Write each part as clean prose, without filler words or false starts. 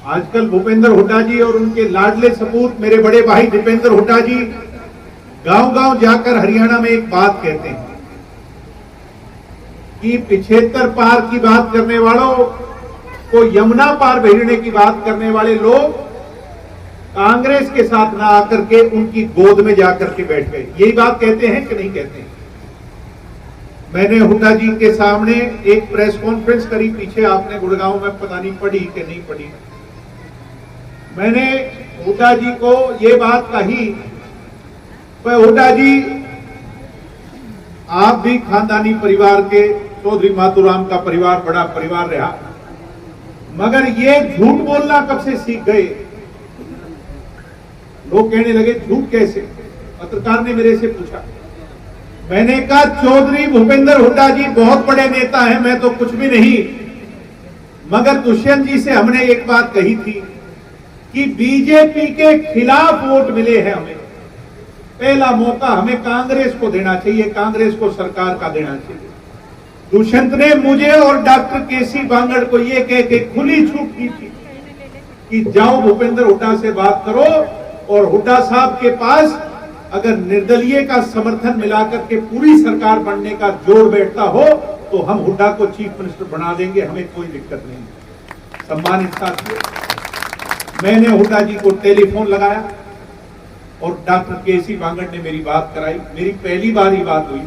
आजकल भूपेंद्र हुड्डा जी और उनके लाडले सपूत मेरे बड़े भाई दीपेंद्र हुड्डा जी गांव-गांव जाकर हरियाणा में एक बात कहते हैं कि 75 पार की बात करने वालों को यमुना पार भेजने की बात करने वाले लोग कांग्रेस के साथ ना आकर के उनकी गोद में जाकर के बैठ गए। यही बात कहते हैं कि नहीं कहते हैं? मैंने हुड्डा जी के सामने एक प्रेस कॉन्फ्रेंस करी, पीछे आपने गुड़गांव में पता नहीं पढ़ी कि नहीं पढ़ी। मैंने हुड्डा जी को ये बात कही, हुड्डा जी आप भी खानदानी परिवार के, चौधरी मातूराम का परिवार बड़ा परिवार रहा, मगर ये झूठ बोलना कब से सीख गए? लोग कहने लगे झूठ कैसे? पत्रकार ने मेरे से पूछा। मैंने कहा चौधरी भूपेंद्र हुड्डा जी बहुत बड़े नेता हैं, मैं तो कुछ भी नहीं, मगर दुष्यंत जी से हमने एक बात कही थी कि बीजेपी के खिलाफ वोट मिले हैं हमें, पहला मौका हमें कांग्रेस को देना चाहिए, कांग्रेस को सरकार का देना चाहिए। दुष्यंत ने मुझे और डॉक्टर केसी बांगड़ को यह कह के खुली छूट दी थी कि जाओ भूपेंद्र हुड्डा से बात करो, और हुड्डा साहब के पास अगर निर्दलीय का समर्थन मिलाकर के पूरी सरकार बनने का जोड़ बैठता हो तो हम हुड्डा को चीफ मिनिस्टर बना देंगे, हमें कोई दिक्कत नहीं। सम्मानित साथियों, मैंने हुड्डा जी को टेलीफोन लगाया और डॉक्टर केसी बांगड़ ने मेरी बात कराई। मेरी पहली बार ही बात हुई।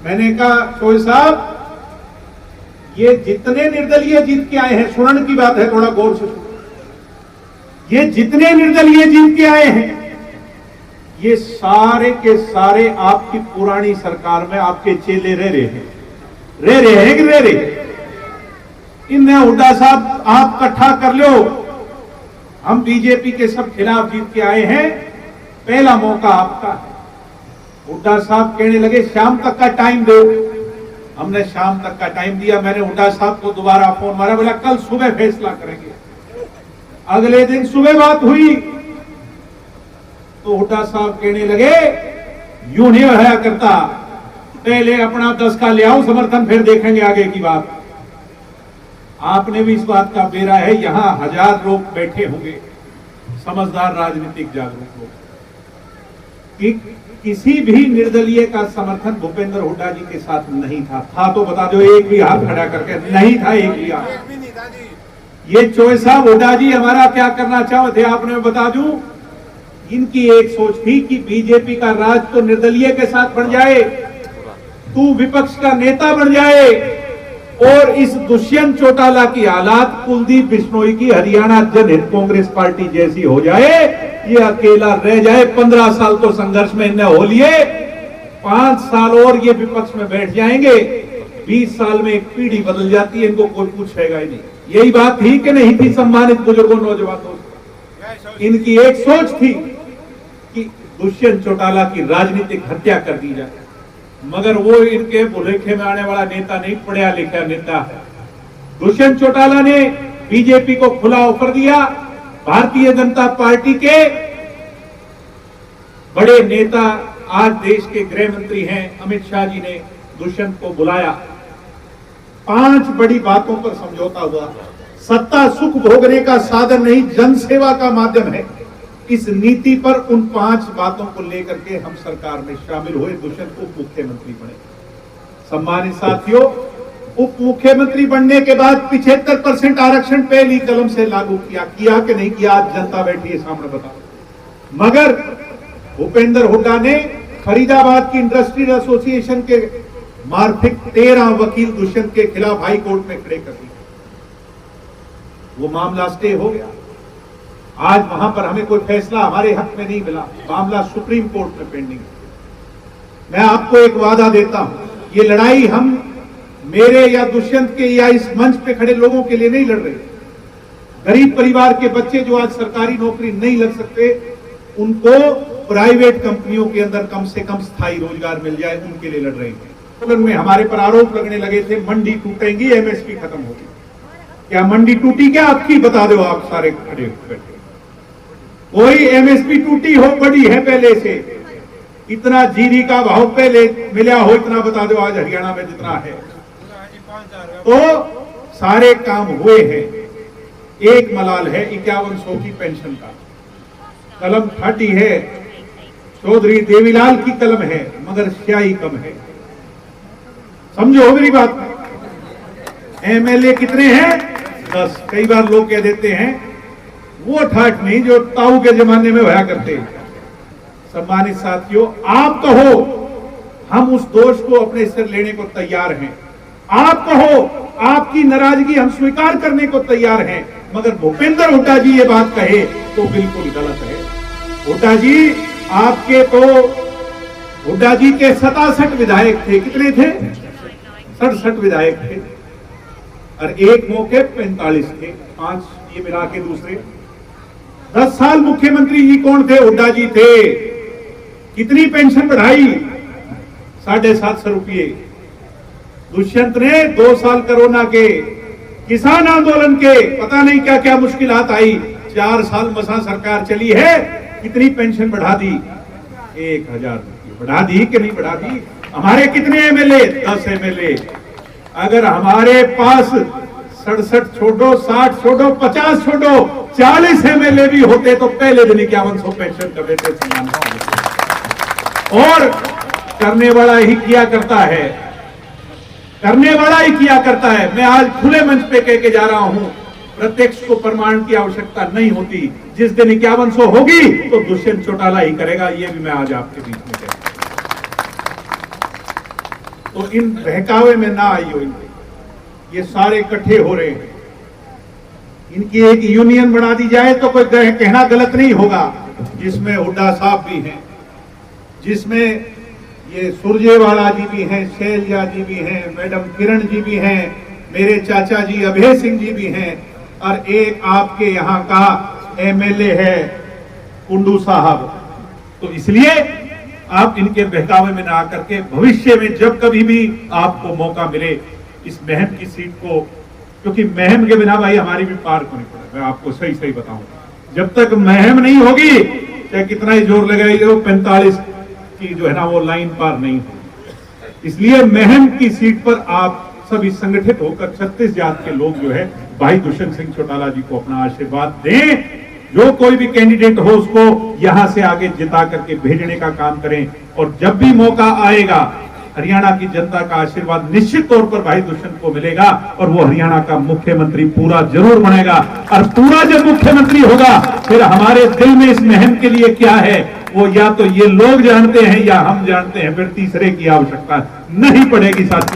मैंने कहा चोई साहब, ये जितने निर्दलीय जीत के आए हैं, सुनन की बात है, थोड़ा गौर से सुनो, ये जितने निर्दलीय जीत के आए हैं ये सारे के सारे आपकी पुरानी सरकार में आपके चेले रह रहे हैं कि रह रहे? इन्हें हुड्डा साहब आप इकट्ठा कर लो, हम बीजेपी के सब खिलाफ जीत के आए हैं, पहला मौका आपका है। हुड्डा साहब कहने लगे शाम तक का टाइम दो। हमने शाम तक का टाइम दिया। मैंने हुड्डा साहब को दोबारा फोन मारा, बोला कल सुबह फैसला करेंगे। अगले दिन सुबह बात हुई तो हुड्डा साहब कहने लगे यूं नहीं होया करता, पहले अपना 10 का ले आओ समर्थन, फिर देखेंगे आगे की बात। आपने भी इस बात का बेरा है, यहां 1000 लोग बैठे होंगे, समझदार राजनीतिक जागरूक लोग, कि किसी भी निर्दलीय का समर्थन भूपेंद्र हुड्डा जी के साथ नहीं था तो बता दो, एक भी हाथ खड़ा करके नहीं था, एक भी हाथ। ये चोई साहब हुड्डा जी हमारा क्या करना चाहते थे आपने बता दूं, इनकी एक सोच थी कि बीजेपी का राज तो निर्दलीय के साथ बन जाए, तू विपक्ष का नेता बन जाए, और इस दुष्यंत चौटाला की हालात कुलदीप बिश्नोई की हरियाणा जनहित कांग्रेस पार्टी जैसी हो जाए, ये अकेला रह जाए। 15 साल तो संघर्ष में इन्हें हो लिए, 5 साल और ये विपक्ष में बैठ जाएंगे, 20 साल में एक पीढ़ी बदल जाती है, इनको कोई पूछेगा ही नहीं। यही बात थी कि नहीं थी सम्मानित बुजुर्गों, नौजवानों? इनकी एक सोच थी कि दुष्यंत चौटाला की राजनीतिक हत्या कर दी जाए, मगर वो इनके भुलेखे में आने वाला नेता नहीं, पढ़ा लिखा नेता है। दुष्यंत चौटाला ने बीजेपी को खुला ऑफर दिया। भारतीय जनता पार्टी के बड़े नेता, आज देश के गृह मंत्री हैं अमित शाह जी ने दुष्यंत को बुलाया। 5 बड़ी बातों पर समझौता हुआ। सत्ता सुख भोगने का साधन नहीं, जनसेवा का माध्यम है। इस नीति पर उन 5 बातों को लेकर के हम सरकार में शामिल हुए। दुष्यंत उप मुख्यमंत्री बने। सम्मानित साथियों, उप मुख्यमंत्री बनने के बाद 75% आरक्षण पहली कलम से लागू किया कि नहीं किया? आज जनता बैठी है सामने, बताओ। मगर भूपेंद्र हुड्डा ने फरीदाबाद की इंडस्ट्रियल एसोसिएशन के मार्फिक 13 वकील दुष्यंत के खिलाफ हाई कोर्ट में खड़े कर दिए। वो मामला स्टे हो गया। आज वहां पर हमें कोई फैसला हमारे हक में नहीं मिला, मामला सुप्रीम कोर्ट में पेंडिंग है। मैं आपको एक वादा देता हूं, ये लड़ाई हम मेरे या दुष्यंत के या इस मंच पे खड़े लोगों के लिए नहीं लड़ रहे। गरीब परिवार के बच्चे जो आज सरकारी नौकरी नहीं लग सकते, उनको प्राइवेट कंपनियों के अंदर कम से कम स्थायी रोजगार मिल जाए, उनके लिए लड़ रहे हैं। में हमारे पर आरोप लगने लगे थे मंडी टूटेंगी, एमएसपी खत्म होगी। क्या मंडी टूटी? क्या आपकी बता दो, आप सारे खड़े बैठे। कोई एमएसपी टूटी हो बड़ी है पहले से? इतना जीरी का भाव पहले मिला हो, इतना बता दो आज हरियाणा में जितना है। तो सारे काम हुए हैं। एक मलाल है 5100 की पेंशन का, कलम फाटी है, चौधरी देवीलाल की कलम है, मगर स्याही कम है। समझो मेरी बात। एमएलए कितने हैं? 10। कई बार लोग कह देते हैं वो ठाठ नहीं जो ताऊ के जमाने में होया करते। सम्मानित साथियों, आप कहो हम उस दोष को अपने सिर लेने को तैयार हैं, आप कहो आपकी नाराजगी हम स्वीकार करने को तैयार हैं, मगर भूपेंद्र हुड्डा जी ये बात कहे तो बिल्कुल गलत है। हुड्डा जी आपके तो हुड्डा जी के 67 विधायक थे, कितने थे? 67 विधायक थे, और एक मौके 45 थे, 5 ये मिला के दूसरे। 10 साल मुख्यमंत्री जी कौन थे? हुड्डा जी थे। कितनी पेंशन बढ़ाई? 750 रुपये। दुष्यंत ने 2 साल कोरोना के, किसान आंदोलन के, पता नहीं क्या क्या मुश्किलात आई, 4 साल मसा सरकार चली है, कितनी पेंशन बढ़ा दी? 1000 रुपये बढ़ा दी कि नहीं बढ़ा दी? हमारे कितने एमएलए? 10 एमएलए। अगर हमारे पास 67 छोड़ो, 60 छोड़ो, 50 छोड़ो, 40 एमएलए भी होते तो पहले दिन 5100 पेंशन कर देते। और करने वाला ही किया करता है, करने वाला ही किया करता है। मैं आज खुले मंच पे कह के जा रहा हूं, प्रत्यक्ष को प्रमाण की आवश्यकता नहीं होती। जिस दिन 5100 होगी तो दुष्यंत चौटाला ही करेगा, ये भी मैं आज आपके बीच में कहता हूं। तो इन बहकावे में ना आइयो, इनके ये सारे इकट्ठे हो रहे हैं, इनकी एक यूनियन बना दी जाए तो कोई कहना गलत नहीं होगा, जिसमें हुड्डा साहब भी हैं, जिसमें ये सुरजेवाला जी भी हैं, शैलजा जी भी हैं, मैडम किरण जी भी हैं, मेरे चाचा जी अभय सिंह जी भी हैं, और एक आपके यहाँ का एमएलए है कुंडू साहब। तो इसलिए आप इनके बहकावे में ना आकर के भविष्य में जब कभी भी आपको मौका मिले इस महम की सीट को, क्योंकि महम के बिना भाई हमारी भी पार को नहीं पड़ा, मैं आपको सही सही बताऊं, जब तक महम नहीं होगी चाहे कितना ही जोर लगाइए 45 की जो है ना वो लाइन पार नहीं होगी। इसलिए महम की सीट पर आप सभी संगठित होकर 36 जात के लोग जो है भाई दुष्यंत सिंह चौटाला जी को अपना आशीर्वाद दें। जो कोई भी कैंडिडेट हो उसको यहां से आगे जिता करके भेजने का काम करें, और जब भी मौका आएगा हरियाणा की जनता का आशीर्वाद निश्चित तौर पर भाई दुष्यंत को मिलेगा, और वो हरियाणा का मुख्यमंत्री पूरा जरूर बनेगा। और पूरा जब मुख्यमंत्री होगा फिर हमारे दिल में इस महम के लिए क्या है वो या तो ये लोग जानते हैं या हम जानते हैं, फिर तीसरे की आवश्यकता नहीं पड़ेगी साथ।